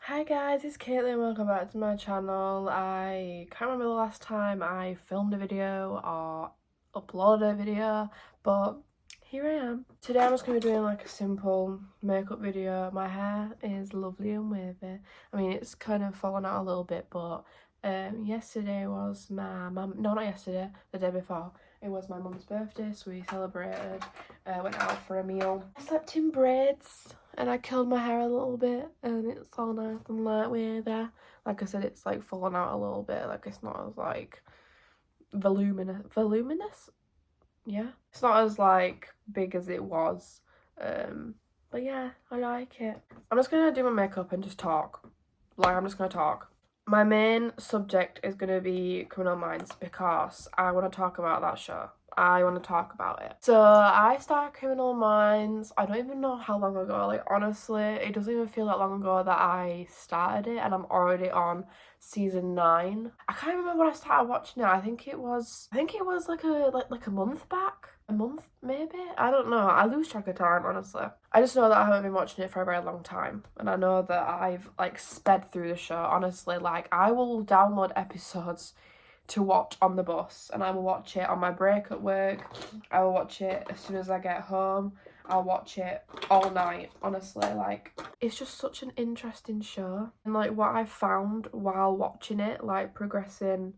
Hi guys, it's Caitlin, welcome back to my channel. I can't remember the last time I filmed a video or uploaded a video, but here I am. Today I'm just going to be doing like a simple makeup video. My hair is lovely and wavy. I mean, it's kind of fallen out a little bit, but yesterday was my mum, no, not yesterday, the day before. It was my mum's birthday, so we celebrated, went out for a meal. I slept in braids and I curled my hair a little bit and it's all nice and light wavy. Like I said, it's like fallen out a little bit, like it's not as like voluminous? Yeah. It's not as like big as it was. But yeah, I like it. I'm just gonna do my makeup and just talk. Like I'm just gonna talk. My main subject is going to be Criminal Minds because I want to talk about that show. I want to talk about it. So I started Criminal Minds, I don't even know how long ago. Like honestly, it doesn't even feel that long ago that I started it and I'm already on season 9. I can't remember when I started watching it. I think it was like a month back. A month maybe? I don't know. I lose track of time, honestly. I just know that I haven't been watching it for a very long time. And I know that I've like sped through the show. Honestly, like I will download episodes to watch on the bus and I will watch it on my break at work. I will watch it as soon as I get home. I'll watch it all night, honestly. Like it's just such an interesting show. And like what I found while watching it, like progressing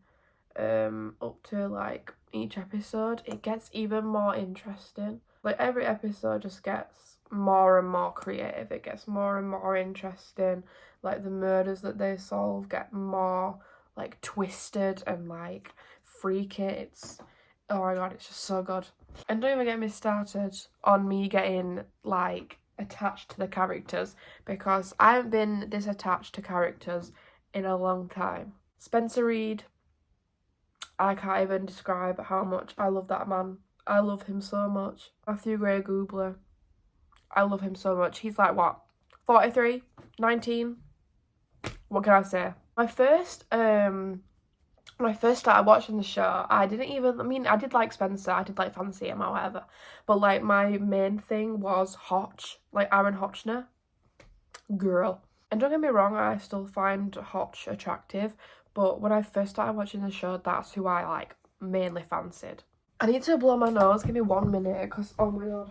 up to like each episode, it gets even more interesting. Like every episode just gets more and more creative, it gets more and more interesting. Like the murders that they solve get more like twisted and like freaky. It's, oh my god, it's just so good. And don't even get me started on me getting like attached to the characters, because I haven't been this attached to characters in a long time. Spencer Reid, I can't even describe how much I love that man. I love him so much. Matthew Gray Goobler, I love him so much. He's like what, 43, 19? What can I say? When I first started watching the show, I did like Spencer, I did like fancy him or whatever, but like my main thing was Hotch, like Aaron Hotchner, girl. And don't get me wrong, I still find Hotch attractive, but when I first started watching the show, that's who I like mainly fancied. I need to blow my nose, give me 1 minute, because oh my god,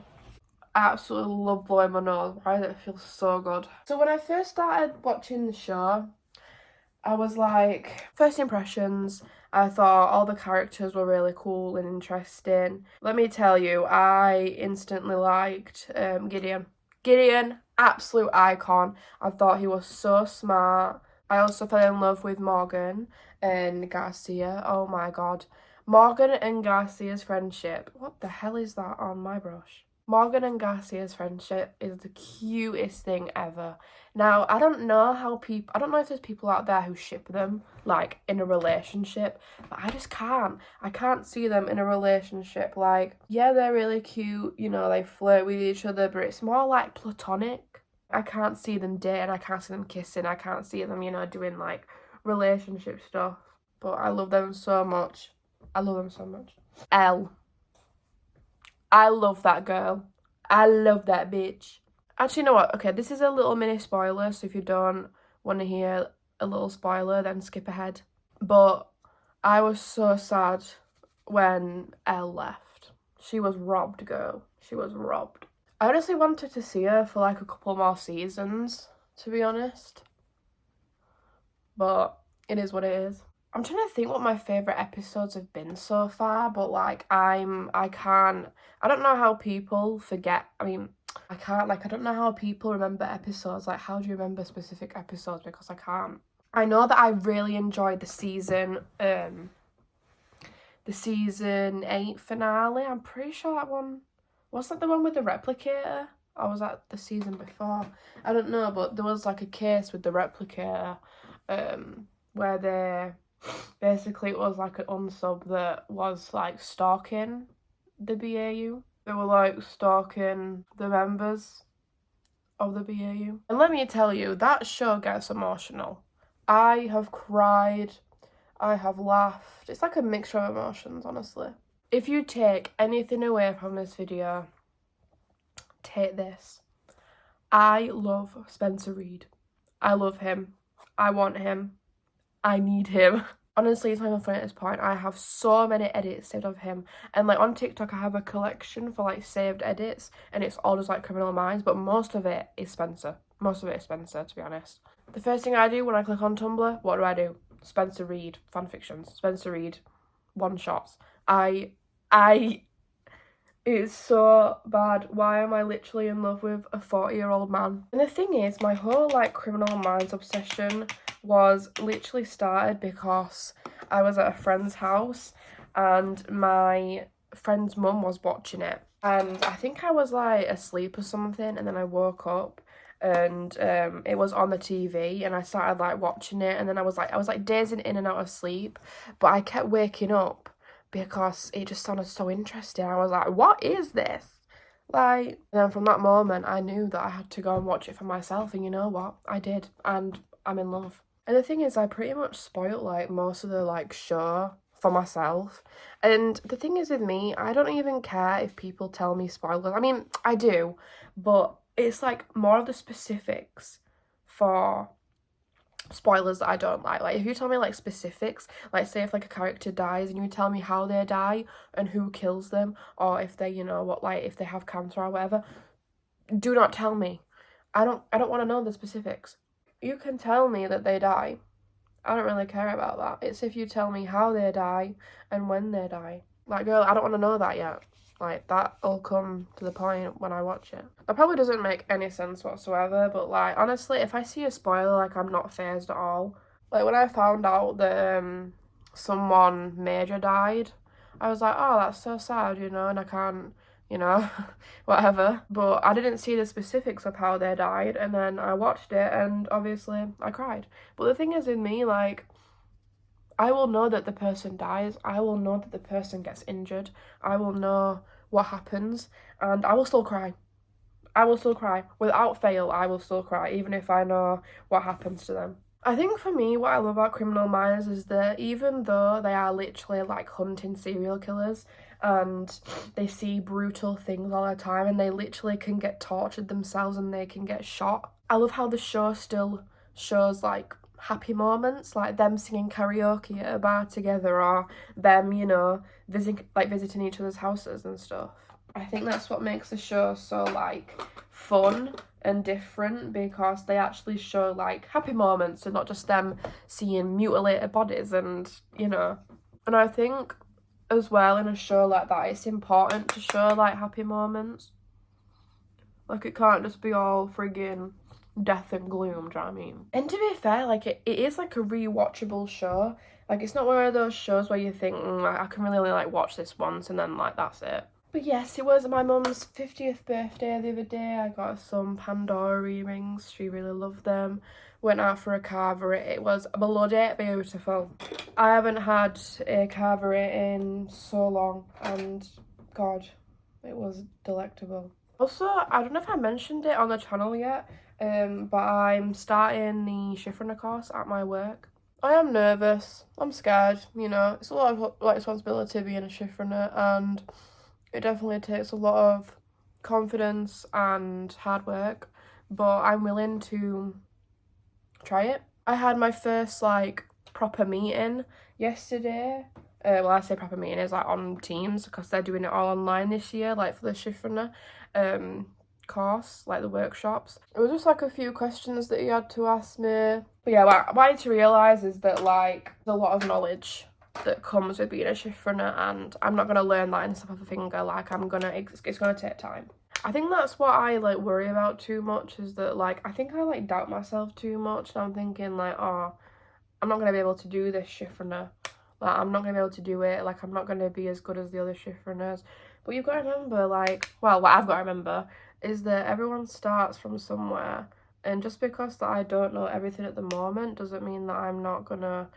I absolutely love blowing my nose. Why does it feel so good? So when I first started watching the show, I was like, first impressions, I thought all the characters were really cool and interesting. Let me tell you, I instantly liked Gideon. Gideon, absolute icon. I thought he was so smart. I also fell in love with Morgan and Garcia. Oh my god. Morgan and Garcia's friendship. What the hell is that on my brush? Morgan and Garcia's friendship is the cutest thing ever. Now, I don't know if there's people out there who ship them, like, in a relationship, but I just can't. I can't see them in a relationship. Like, yeah, they're really cute, you know, they flirt with each other, but it's more like platonic. I can't see them dating, I can't see them kissing, I can't see them, you know, doing, like, relationship stuff. But I love them so much. I love them so much. Elle. I love that girl. I love that bitch. Actually, you know what? Okay, this is a little mini spoiler, so if you don't want to hear a little spoiler, then skip ahead. But I was so sad when Elle left. She was robbed, girl. She was robbed. I honestly wanted to see her for like a couple more seasons, to be honest. But it is what it is. I'm trying to think what my favourite episodes have been so far, but like I don't know how people forget. I mean, I don't know how people remember episodes. Like, how do you remember specific episodes? Because I can't. I know that I really enjoyed the season 8 finale. I'm pretty sure that one, was that the one with the replicator? Or was that the season before? I don't know, but there was like a case with the replicator, where basically it was like an unsub that was like stalking the BAU. They were like stalking the members of the BAU. And let me tell you, that show gets emotional. I have cried, I have laughed. It's like a mixture of emotions, honestly. If you take anything away from this video, take this. I love Spencer Reid. I love him. I want him. I need him. Honestly, it's not even funny at this point. I have so many edits saved of him. And like on TikTok, I have a collection for like saved edits, and it's all just like Criminal Minds, but most of it is Spencer. Most of it is Spencer, to be honest. The first thing I do when I click on Tumblr, what do? Spencer Reid fanfictions. Spencer Reid one shots. It's so bad. Why am I literally in love with a 40-year-old man? And the thing is, my whole like Criminal Minds obsession was literally started because I was at a friend's house and my friend's mum was watching it. And I think I was like asleep or something, and then I woke up and it was on the TV and I started like watching it, and then I was like dazing in and out of sleep, but I kept waking up because it just sounded so interesting. I was like, what is this? Like, and then from that moment, I knew that I had to go and watch it for myself, and you know what? I did, and I'm in love. And the thing is, I pretty much spoilt, like, most of the, like, show for myself. And the thing is with me, I don't even care if people tell me spoilers. I mean, I do, but it's, like, more of the specifics for spoilers that I don't like. Like, if you tell me like specifics, like say if like a character dies and you tell me how they die and who kills them, or if they, you know what, like if they have cancer or whatever, do not tell me. I don't want to know the specifics. You can tell me that they die. I don't really care about that. It's if you tell me how they die and when they die. Like, girl, I don't want to know that yet. Like, that'll come to the point when I watch it. That probably doesn't make any sense whatsoever, but, like, honestly, if I see a spoiler, like, I'm not fazed at all. Like, when I found out that someone major died, I was like, oh, that's so sad, you know, and I can't, you know, whatever. But I didn't see the specifics of how they died, and then I watched it, and obviously I cried. But the thing is with me, like, I will know that the person dies. I will know that the person gets injured. I will know what happens, and I will still cry. I will still cry. Without fail, I will still cry, even if I know what happens to them. I think for me, what I love about Criminal Minds is that even though they are literally like hunting serial killers and they see brutal things all the time and they literally can get tortured themselves and they can get shot, I love how the show still shows like happy moments, like them singing karaoke at a bar together, or them, you know, visiting each other's houses and stuff. I think that's what makes the show so like fun and different, because they actually show like happy moments and not just them seeing mutilated bodies, and you know. And I think as well in a show like that, it's important to show like happy moments. Like, it can't just be all friggin' death and gloom, do you know what I mean? And to be fair, like, it is like a rewatchable show. Like, it's not one of those shows where you think, I can really only like watch this once and then like that's it. But yes, it was my mum's 50th birthday the other day. I got some Pandora earrings. She really loved them. Went out for a carvery. It was bloody beautiful. I haven't had a carvery in so long, and God, it was delectable. Also, I don't know if I mentioned it on the channel yet, but I'm starting the shift runner course at my work. I am nervous. I'm scared, you know. It's a lot of like responsibility being a shift runner, and it definitely takes a lot of confidence and hard work, but I'm willing to try it. I had my first like proper meeting yesterday. Well, I say proper meeting is like on Teams, because they're doing it all online this year, like for the shift runner course, like the workshops. It was just like a few questions that he had to ask me. But yeah, what I need to realise is that like there's a lot of knowledge that comes with being a shift runner, and I'm not gonna learn that in the snap of a finger. Like, it's gonna take time. I think that's what I like worry about too much, is that like I think I like doubt myself too much, and I'm thinking like, oh, I'm not gonna be able to do this shift runner. Like, I'm not gonna be able to do it. Like, I'm not gonna be as good as the other shift runners. But you've got to remember, like, well, what I've got to remember is that everyone starts from somewhere, and just because that I don't know everything at the moment doesn't mean that I'm not gonna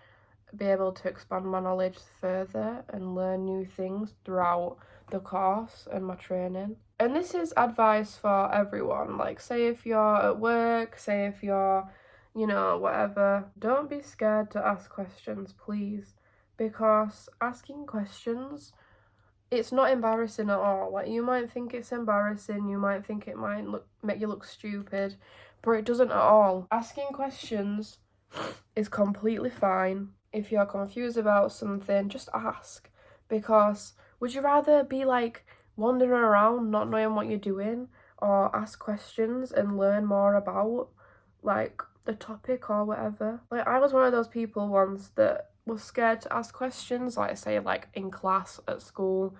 be able to expand my knowledge further and learn new things throughout the course and my training. And this is advice for everyone. Like, say if you're at work, say if you're, you know, whatever, don't be scared to ask questions, please, because asking questions, it's not embarrassing at all. Like, you might think it's embarrassing, you might think it might make you look stupid, but it doesn't at all. Asking questions is completely fine. If you're confused about something, just ask. Because would you rather be like wandering around not knowing what you're doing, or ask questions and learn more about like the topic or whatever? Like, I was one of those people once that was scared to ask questions, like say like in class at school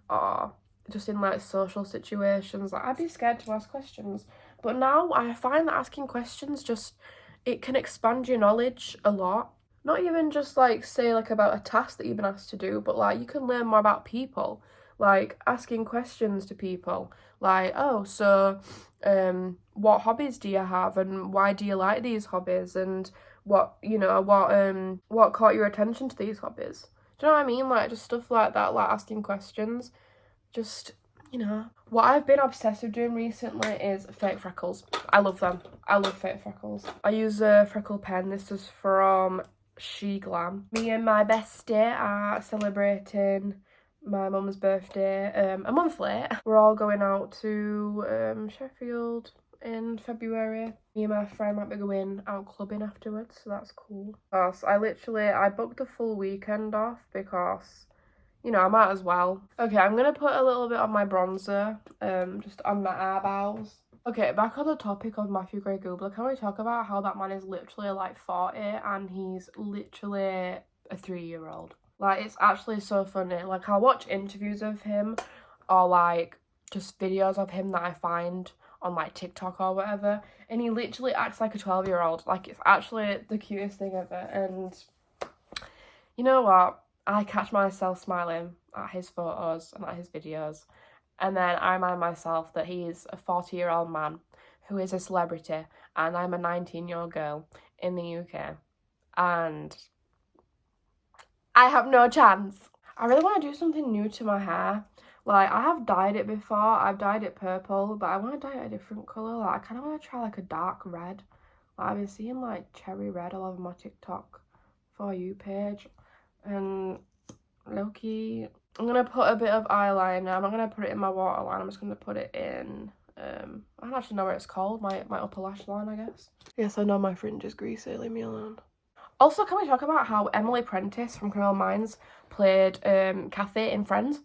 or just in like social situations. Like, I'd be scared to ask questions. But now I find that asking questions just, it can expand your knowledge a lot. Not even just like say like about a task that you've been asked to do, but like you can learn more about people. Like asking questions to people, like, oh, so what hobbies do you have, and why do you like these hobbies, and what caught your attention to these hobbies? Do you know what I mean? Like, just stuff like that, like asking questions. Just, what I've been obsessed with doing recently is fake freckles. I love them. I love fake freckles. I use a freckle pen. This is from She Glam. Me and my bestie are celebrating my mum's birthday a month late. We're all going out to Sheffield in February. Me and my friend might be going out clubbing afterwards, so that's cool. I booked the full weekend off because, I might as well. Okay, I'm gonna put a little bit of my bronzer just on my eyeballs. Okay, back on the topic of Matthew Gray Gubler, can we talk about how that man is literally like 40 and he's literally a 3-year-old? Like, it's actually so funny. Like, I'll watch interviews of him or like just videos of him that I find on like TikTok or whatever, and he literally acts like a 12-year-old. Like, it's actually the cutest thing ever. And you know what? I catch myself smiling at his photos and at his videos, and then I remind myself that he's a 40-year-old man who is a celebrity, and I'm a 19-year-old girl in the UK, and I have no chance. I really want to do something new to my hair. Like, I have dyed it before. I've dyed it purple, but I want to dye it a different colour. Like, I kind of want to try like a dark red. Like, I've been seeing like cherry red all over my TikTok For You page. And low-key, I'm gonna put a bit of eyeliner. I'm not gonna put it in my waterline. I'm just gonna put it in I don't actually know what it's called. My upper lash line, I guess. Yes, I know my fringe is greasy. Leave me alone. Also, can we talk about how Emily Prentice from Criminal Minds played Kathy in Friends?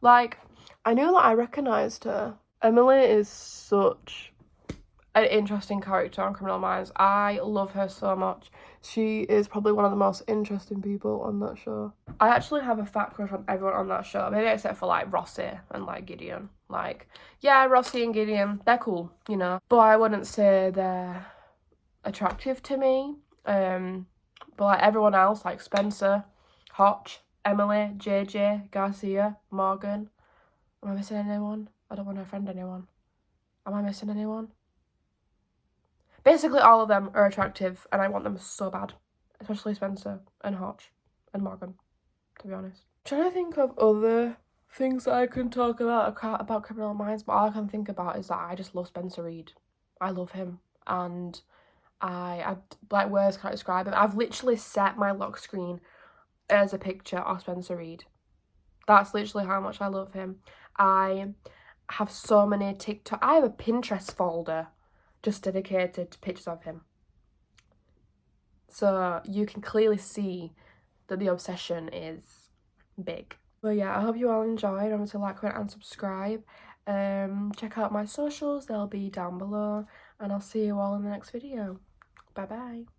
Like, I knew that I recognised her. Emily is such an interesting character on Criminal Minds. I love her so much. She is probably one of the most interesting people on that show. I actually have a fat crush on everyone on that show, maybe except for like Rossi and like Gideon. Like, yeah, Rossi and Gideon, they're cool, but I wouldn't say they're attractive to me. But like everyone else, like Spencer, Hotch, Emily, JJ, Garcia, Morgan. Am I missing anyone? I don't want to offend anyone. Am I missing anyone? Basically, all of them are attractive, and I want them so bad. Especially Spencer and Hotch and Morgan, to be honest. I'm trying to think of other things that I can talk about Criminal Minds, but all I can think about is that I just love Spencer Reid. I love him, and I like, words can't describe him. I've literally set my lock screen as a picture of Spencer Reid. That's literally how much I love him. I have so many TikTok. I have a Pinterest folder just dedicated to pictures of him. So you can clearly see that the obsession is big. But yeah, I hope you all enjoyed. Remember to like, comment and subscribe. Check out my socials, they'll be down below, and I'll see you all in the next video. Bye bye.